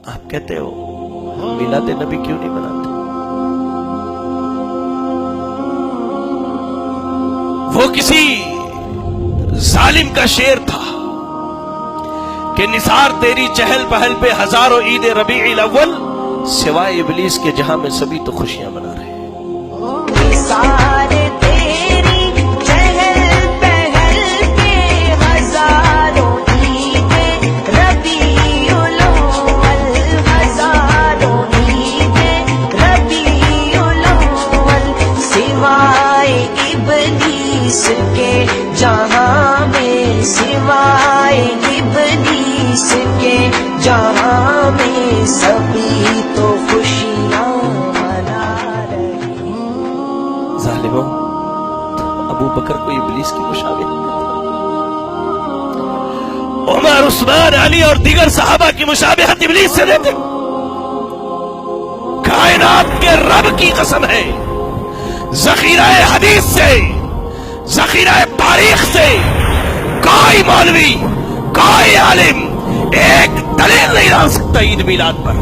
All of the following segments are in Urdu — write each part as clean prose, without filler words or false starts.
آپ کہتے ہو میلاد نبی کیوں نہیں مناتے؟ وہ کسی ظالم کا شعر تھا کہ نثار تیری چہل پہل پہ ہزاروں عید ربیع الاول، سوائے ابلیس کے جہاں میں سبھی تو خوشیاں منا رہے ہیں۔ نثار تیری چہل پہل پہ ہزاروں عید ربیع الاول، ہزاروں عید ربیع الاول، سوائے ابلیس کے جہاں میں، سوائے ابلیس کے جہاں میں سبھی تو خوشیاں منا رہے ہیں۔ ظالموں، ابو بکر کو ابلیس کی مشابہ عمر، عثمان، علی اور دیگر صحابہ کی مشابہت ابلیس سے دیتے۔ کائنات کے رب کی قسم ہے، ذخیرہ حدیث سے، ذخیرہ تاریخ سے کوئی مولوی، کوئی عالم ایک دلیل نہیں لا سکتا عید میلاد پر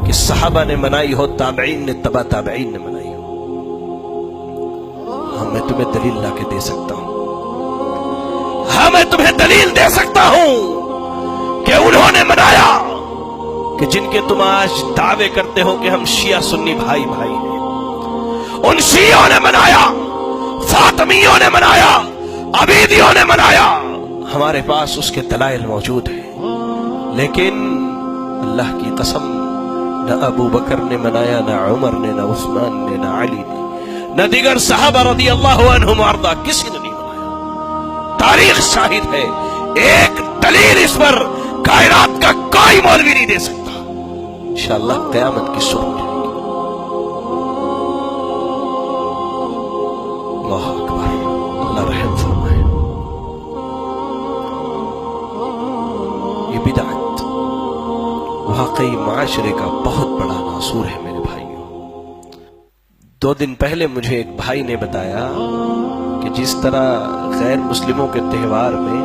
کہ صحابہ نے منائی ہو، تابعین نے، تبع تابعین نے منائی ہو۔ ہاں، میں تمہیں دلیل لا کے دے سکتا ہوں، ہاں میں تمہیں دلیل دے سکتا ہوں کہ انہوں نے منایا، کہ جن کے تم آج دعوے کرتے ہو کہ ہم شیعہ سنی بھائی بھائی ہیں، ان شیعوں نے منایا، فاطمیوں نے منایا، عبیدیوں نے منایا، ہمارے پاس اس کے دلائل موجود ہیں۔ لیکن اللہ کی قسم، نہ ابو بکر نے منایا، نہ عمر نے، نہ عثمان نے، نہ علی نے، نہ دیگر صحابہ رضی اللہ عنہم وارضا، کسی نے نہیں منایا۔ تاریخ شاہد ہے، ایک دلیل اس پر کائنات کا کوئی مولوی نہیں دے سکتا۔ انشاءاللہ قیامت کی صبح جائے گی۔ اللہ اکبر، اللہ رحم فرمائے۔ یہ بدعت واقعی معاشرے کا بہت بڑا ناسور ہے میرے بھائیوں۔ 2 دن پہلے مجھے ایک بھائی نے بتایا کہ جس طرح غیر مسلموں کے تہوار میں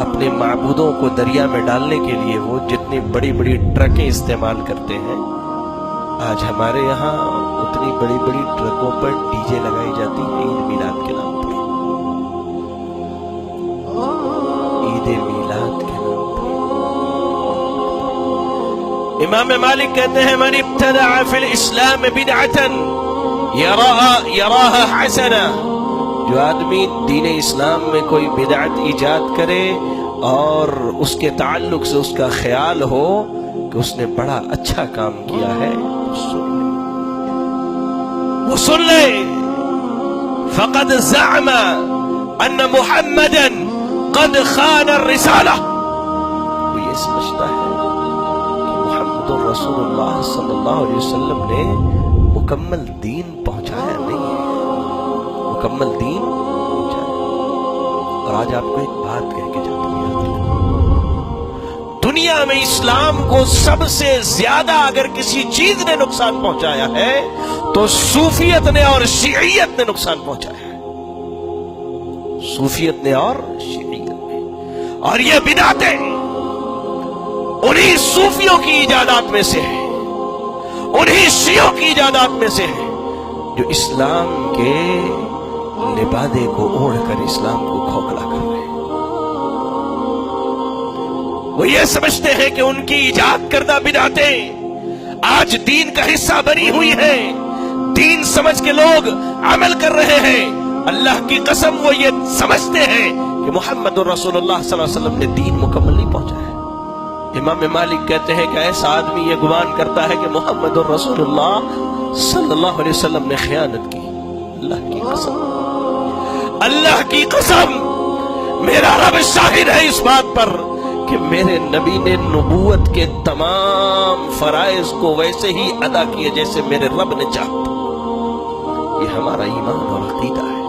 اپنے معبودوں کو دریا میں ڈالنے کے لیے وہ جتنی بڑی بڑی ٹرکیں استعمال کرتے ہیں، آج ہمارے یہاں اتنی بڑی بڑی ٹرکوں پر ڈی جے لگائی جاتی ہے عید میلاد کے نام پر، عید میلاد کے نام پر۔ امام مالک کہتے ہیں من ابتدع فی الاسلام بدعتا یراها حسنہ، جو آدمی دین اسلام میں کوئی بدعت ایجاد کرے اور اس کے تعلق سے اس کا خیال ہو کہ اس نے بڑا اچھا کام کیا ہے، وہ سن لے فقد زعم ان محمدا قد خان الرسالہ، وہ یہ سمجھتا ہے کہ محمد رسول اللہ صلی اللہ علیہ وسلم نے مکمل دین پہنچایا نہیں ہے، مکمل دین پہنچایا۔ اور آج آپ کو ایک بات کہہ کے جاتا ہوں، دنیا میں اسلام کو سب سے زیادہ اگر کسی چیز نے نقصان پہنچایا ہے تو صوفیت نے اور شیعیت نے نقصان پہنچایا ہے، صوفیت نے اور شیعیت نے۔ اور یہ بدعتیں انہی صوفیوں کی ایجادات میں سے ہے، انہی شیعوں کی ایجادات میں سے ہے، جو اسلام کے لبادے کو اوڑھ کر اسلام کو کھوکھلا کر رہے ہیں۔ وہ یہ سمجھتے ہیں کہ ان کی ایجاد کردہ بدعتیں آج دین کا حصہ بنی ہوئی ہیں، دین سمجھ کے لوگ عمل کر رہے ہیں۔ اللہ کی قسم وہ یہ سمجھتے ہیں کہ محمد رسول اللہ صلی اللہ علیہ وسلم نے دین مکمل نہیں پہنچایا۔ امام مالک کہتے ہیں کہ ایسا آدمی یہ گمان کرتا ہے کہ محمد رسول اللہ صلی اللہ علیہ وسلم نے خیانت کی۔ اللہ کی قسم، اللہ کی قسم، میرا رب شاہد ہے اس بات پر کہ میرے نبی نے نبوت کے تمام فرائض کو ویسے ہی ادا کیے جیسے میرے رب نے چاہا۔ یہ ہمارا ایمان اور عقیدہ ہے،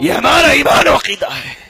یہ ہمارا ایمان اور عقیدہ ہے۔